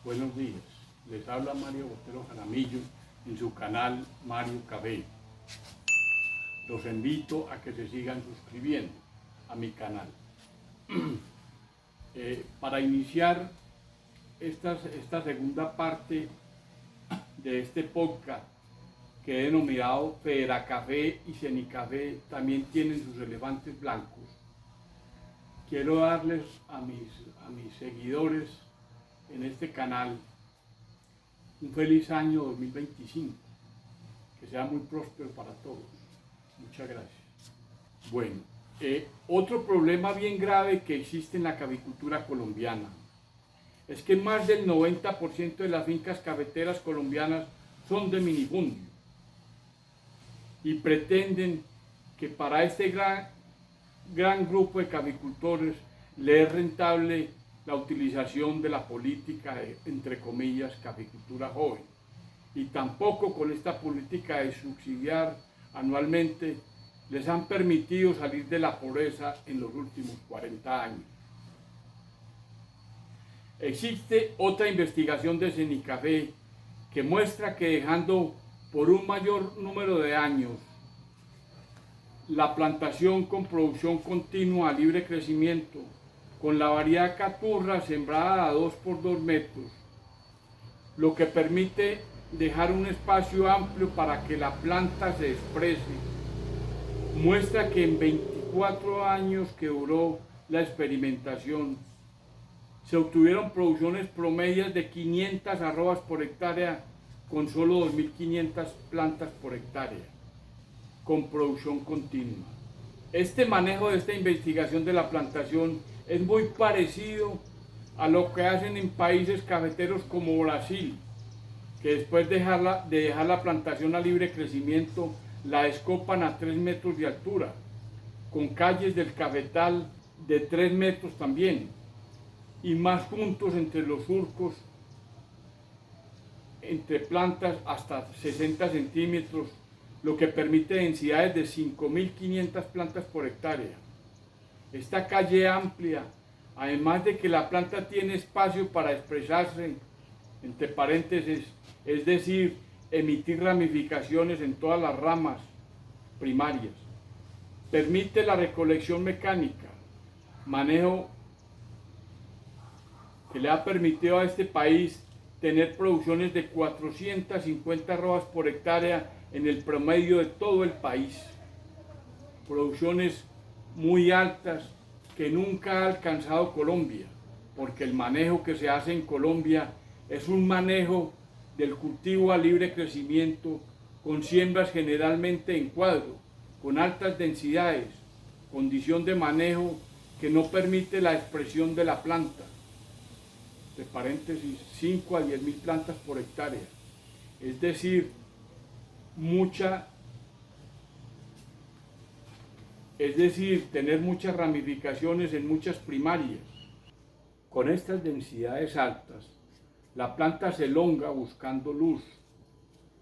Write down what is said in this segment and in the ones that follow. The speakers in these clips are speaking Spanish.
Buenos días, les habla Mario Botero Jaramillo en su canal Mario Café. Los invito a que se sigan suscribiendo a mi canal. Para iniciar esta segunda parte de este podcast que he denominado Federacafé y Cenicafé también tienen sus elefantes blancos, quiero darles a mis seguidores en este canal un feliz año 2025, que sea muy próspero para todos. Muchas gracias. Bueno, otro problema bien grave que existe en la caficultura colombiana es que más del 90% de las fincas cafeteras colombianas son de minifundio y pretenden que para este gran grupo de caficultores le es rentable la utilización de la política de, entre comillas, caficultura joven. Y tampoco con esta política de subsidiar anualmente les han permitido salir de la pobreza en los últimos 40 años. Existe otra investigación de Cenicafé que muestra que dejando por un mayor número de años la plantación con producción continua a libre crecimiento, con la variedad caturra sembrada a 2 por 2 metros, lo que permite dejar un espacio amplio para que la planta se exprese, muestra que en 24 años que duró la experimentación, se obtuvieron producciones promedias de 500 arrobas por hectárea con solo 2.500 plantas por hectárea, con producción continua. Este manejo de esta investigación de la plantación es muy parecido a lo que hacen en países cafeteros como Brasil, que después de dejar la plantación a libre crecimiento, la escopan a 3 metros de altura, con calles del cafetal de 3 metros también, y más juntos entre los surcos, entre plantas hasta 60 centímetros, lo que permite densidades de 5.500 plantas por hectárea. Esta calle amplia, además de que la planta tiene espacio para expresarse, entre paréntesis, es decir, emitir ramificaciones en todas las ramas primarias, permite la recolección mecánica, manejo que le ha permitido a este país tener producciones de 450 arrobas por hectárea en el promedio de todo el país. Producciones muy altas que nunca ha alcanzado Colombia, porque el manejo que se hace en Colombia es un manejo del cultivo a libre crecimiento, con siembras generalmente en cuadro, con altas densidades, condición de manejo que no permite la expresión de la planta, de paréntesis 5 a 10.000 plantas por hectárea, es decir, tener muchas ramificaciones en muchas primarias. Con estas densidades altas, la planta se elonga buscando luz,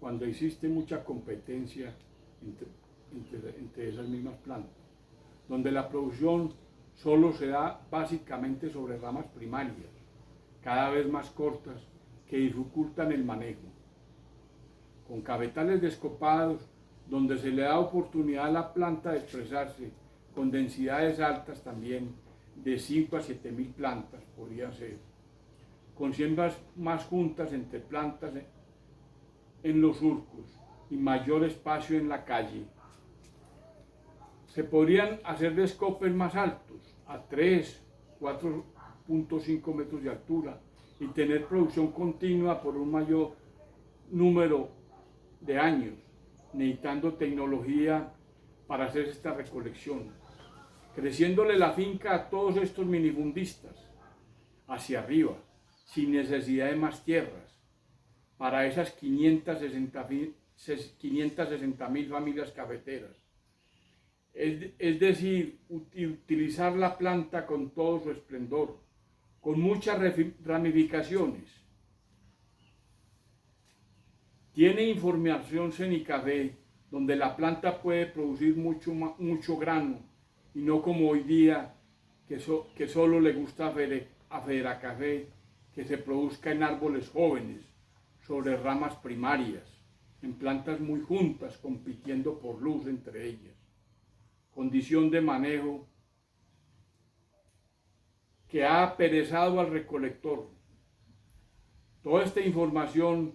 cuando existe mucha competencia entre esas mismas plantas, donde la producción solo se da básicamente sobre ramas primarias, cada vez más cortas, que dificultan el manejo. Con cafetales descopados, donde se le da oportunidad a la planta de expresarse, con densidades altas también, de 5 a 7.000 plantas podría ser, con siembras más juntas entre plantas en los surcos y mayor espacio en la calle. Se podrían hacer descopes más altos, a 3, 4.5 metros de altura, y tener producción continua por un mayor número de años, necesitando tecnología para hacer esta recolección, creciéndole la finca a todos estos minifundistas hacia arriba, sin necesidad de más tierras, para esas 560.000 familias cafeteras. Es decir, utilizar la planta con todo su esplendor, con muchas ramificaciones. Tiene información Cenicafé, donde la planta puede producir mucho grano, y no como hoy día, que solo le gusta a Federacafé que se produzca en árboles jóvenes, sobre ramas primarias, en plantas muy juntas, compitiendo por luz entre ellas. Condición de manejo que ha aperezado al recolector. Toda esta información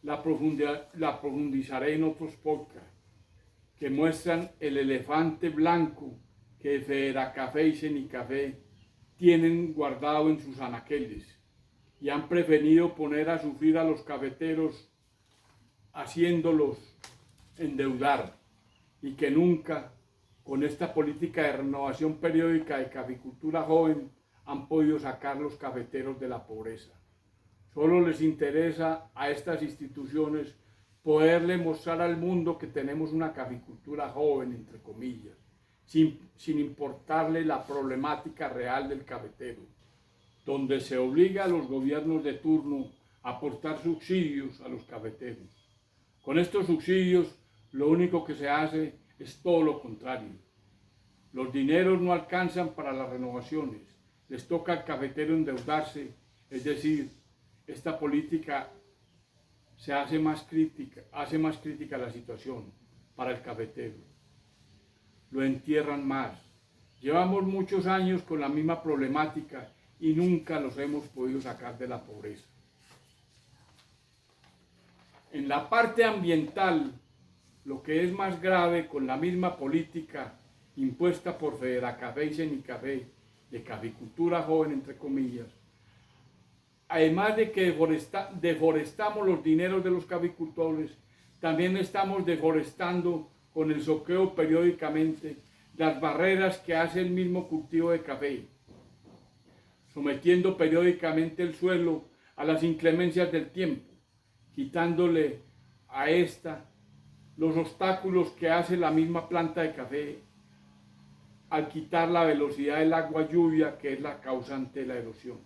la profundizaré en otros podcasts que muestran el elefante blanco que Federacafé y Cenicafé tienen guardado en sus anaqueles y han preferido poner a sufrir a los cafeteros haciéndolos endeudar, y que nunca con esta política de renovación periódica de caficultura joven han podido sacar los cafeteros de la pobreza. Solo les interesa a estas instituciones poderle mostrar al mundo que tenemos una caficultura joven, entre comillas, sin importarle la problemática real del cafetero, donde se obliga a los gobiernos de turno a aportar subsidios a los cafeteros. Con estos subsidios lo único que se hace es todo lo contrario. Los dineros no alcanzan para las renovaciones, les toca al cafetero endeudarse, es decir, esta política hace más crítica la situación para el cafetero. Lo entierran más. Llevamos muchos años con la misma problemática y nunca los hemos podido sacar de la pobreza. En la parte ambiental, lo que es más grave, con la misma política impuesta por Federacafé y Cenicafé de caficultura joven, entre comillas, además de que deforestamos los dineros de los caficultores, también estamos deforestando con el soqueo periódicamente las barreras que hace el mismo cultivo de café, sometiendo periódicamente el suelo a las inclemencias del tiempo, quitándole a esta los obstáculos que hace la misma planta de café al quitar la velocidad del agua lluvia, que es la causante de la erosión.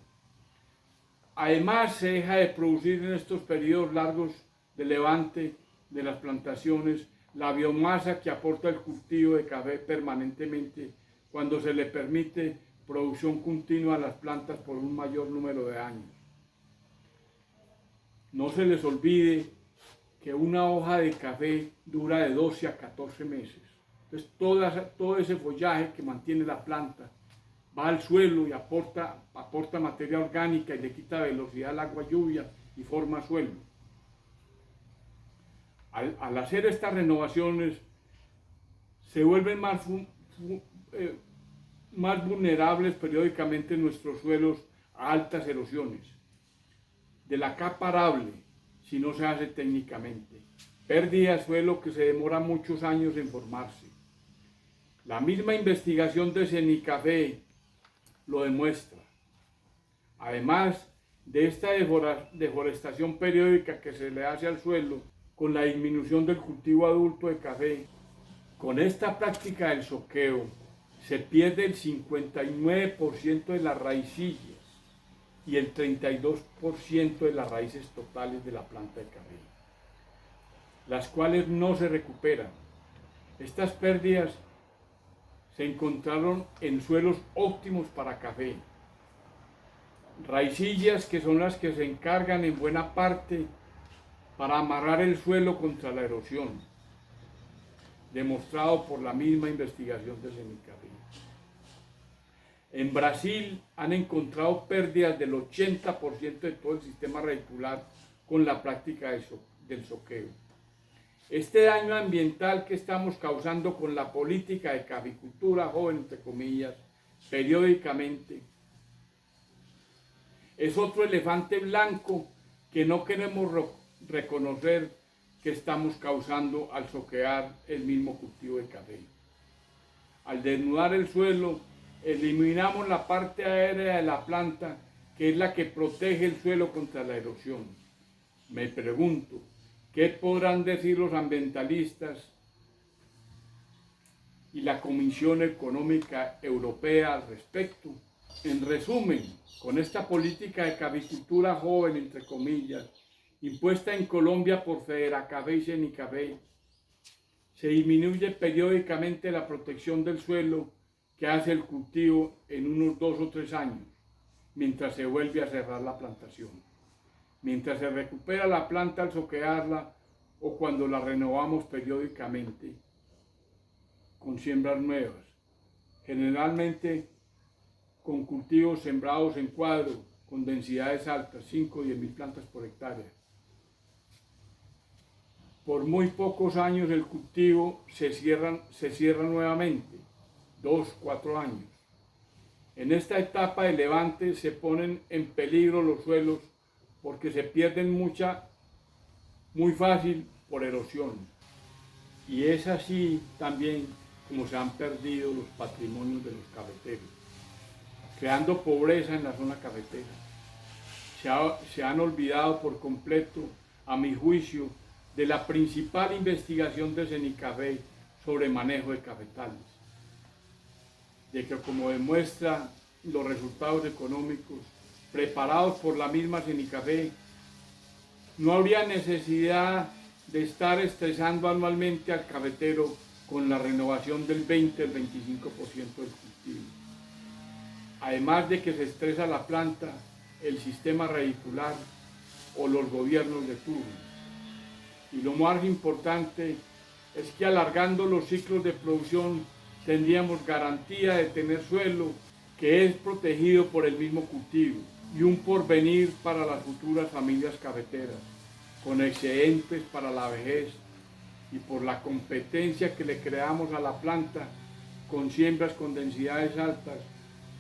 Además, se deja de producir en estos periodos largos de levante de las plantaciones la biomasa que aporta el cultivo de café permanentemente cuando se le permite producción continua a las plantas por un mayor número de años. No se les olvide que una hoja de café dura de 12 a 14 meses. Entonces todo ese follaje que mantiene la planta va al suelo y aporta materia orgánica y le quita velocidad al agua lluvia y forma suelo. Al hacer estas renovaciones se vuelven más vulnerables periódicamente nuestros suelos a altas erosiones de la capa arable si no se hace técnicamente. Pérdida de suelo que se demora muchos años en formarse. La misma investigación de Cenicafé lo demuestra. Además de esta deforestación periódica que se le hace al suelo con la disminución del cultivo adulto de café, con esta práctica del soqueo se pierde el 59% de las raicillas y el 32% de las raíces totales de la planta de café, las cuales no se recuperan. Estas pérdidas se encontraron en suelos óptimos para café. Raicillas que son las que se encargan en buena parte para amarrar el suelo contra la erosión, demostrado por la misma investigación de Cenicafé. En Brasil han encontrado pérdidas del 80% de todo el sistema radicular con la práctica del soqueo. Este daño ambiental que estamos causando con la política de caficultura joven, entre comillas, periódicamente, es otro elefante blanco que no queremos reconocer que estamos causando al soquear el mismo cultivo de café. Al desnudar el suelo, eliminamos la parte aérea de la planta, que es la que protege el suelo contra la erosión. Me pregunto, ¿qué podrán decir los ambientalistas y la Comisión Económica Europea al respecto? En resumen, con esta política de caficultura joven, entre comillas, impuesta en Colombia por Federacafé y Cenicafé, se disminuye periódicamente la protección del suelo que hace el cultivo en unos 2 o 3 años, mientras se vuelve a cerrar la plantación, mientras se recupera la planta al soquearla o cuando la renovamos periódicamente con siembras nuevas, generalmente con cultivos sembrados en cuadro con densidades altas, 5 o 10 mil plantas por hectárea. Por muy pocos años el cultivo se cierra nuevamente, 2, 4 años. En esta etapa de levante se ponen en peligro los suelos porque se pierden muy fácil por erosión. Y es así también como se han perdido los patrimonios de los cafeteros, creando pobreza en la zona cafetera. Se han olvidado por completo, a mi juicio, de la principal investigación de Cenicafé sobre manejo de cafetales, de que, como demuestra los resultados económicos preparados por la misma Cenicafé, no habría necesidad de estar estresando anualmente al cafetero con la renovación del 20 al 25% del cultivo. Además de que se estresa la planta, el sistema radicular o los gobiernos de turno. Y lo más importante es que alargando los ciclos de producción tendríamos garantía de tener suelo que es protegido por el mismo cultivo y un porvenir para las futuras familias cafeteras, con excedentes para la vejez y por la competencia que le creamos a la planta con siembras con densidades altas,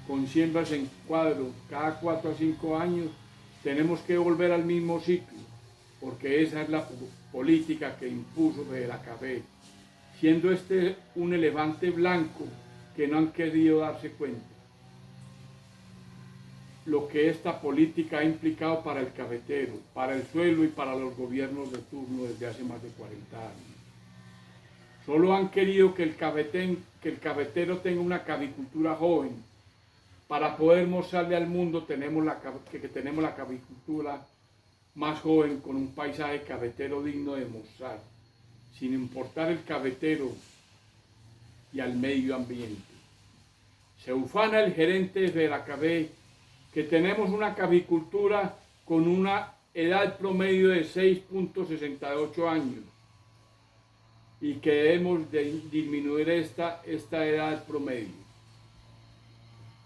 con siembras en cuadro cada 4 a 5 años, tenemos que volver al mismo ciclo, porque esa es la política que impuso Federacafé, siendo este un elefante blanco que no han querido darse cuenta. Lo que esta política ha implicado para el cafetero, para el suelo y para los gobiernos de turno desde hace más de 40 años. Solo han querido que el cafetero tenga una cavicultura joven. Para poder mostrarle al mundo que tenemos la cavicultura más joven con un paisaje cafetero digno de mostrar, sin importar el cafetero y al medio ambiente. Se ufana el gerente de Federacafé que tenemos una cavicultura con una edad promedio de 6.68 años y que debemos de disminuir esta edad promedio.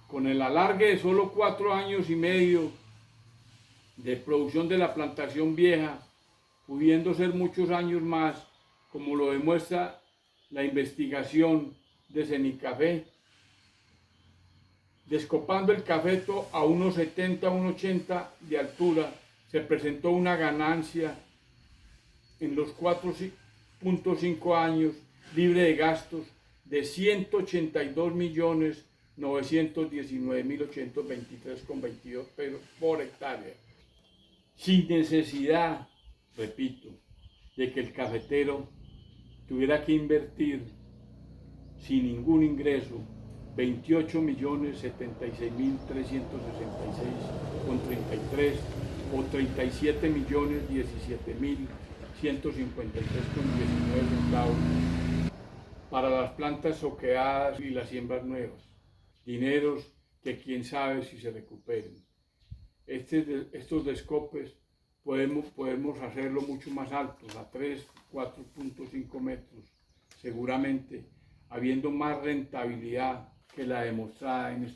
Con el alargue de solo 4 años y medio de producción de la plantación vieja, pudiendo ser muchos años más, como lo demuestra la investigación de Cenicafé, descopando el cafeto a unos 70 a unos 80 de altura, se presentó una ganancia en los 4.5 años libre de gastos de 182.919.823,22 pesos por hectárea, sin necesidad, repito, de que el cafetero tuviera que invertir sin ningún ingreso 28.076.366,33 o 37.017.153,19 centavos para las plantas soqueadas y las siembras nuevas, dineros que quién sabe si se recuperen. Estos descopes podemos hacerlo mucho más altos, a 3, 4.5 metros, seguramente, habiendo más rentabilidad que la demostrada en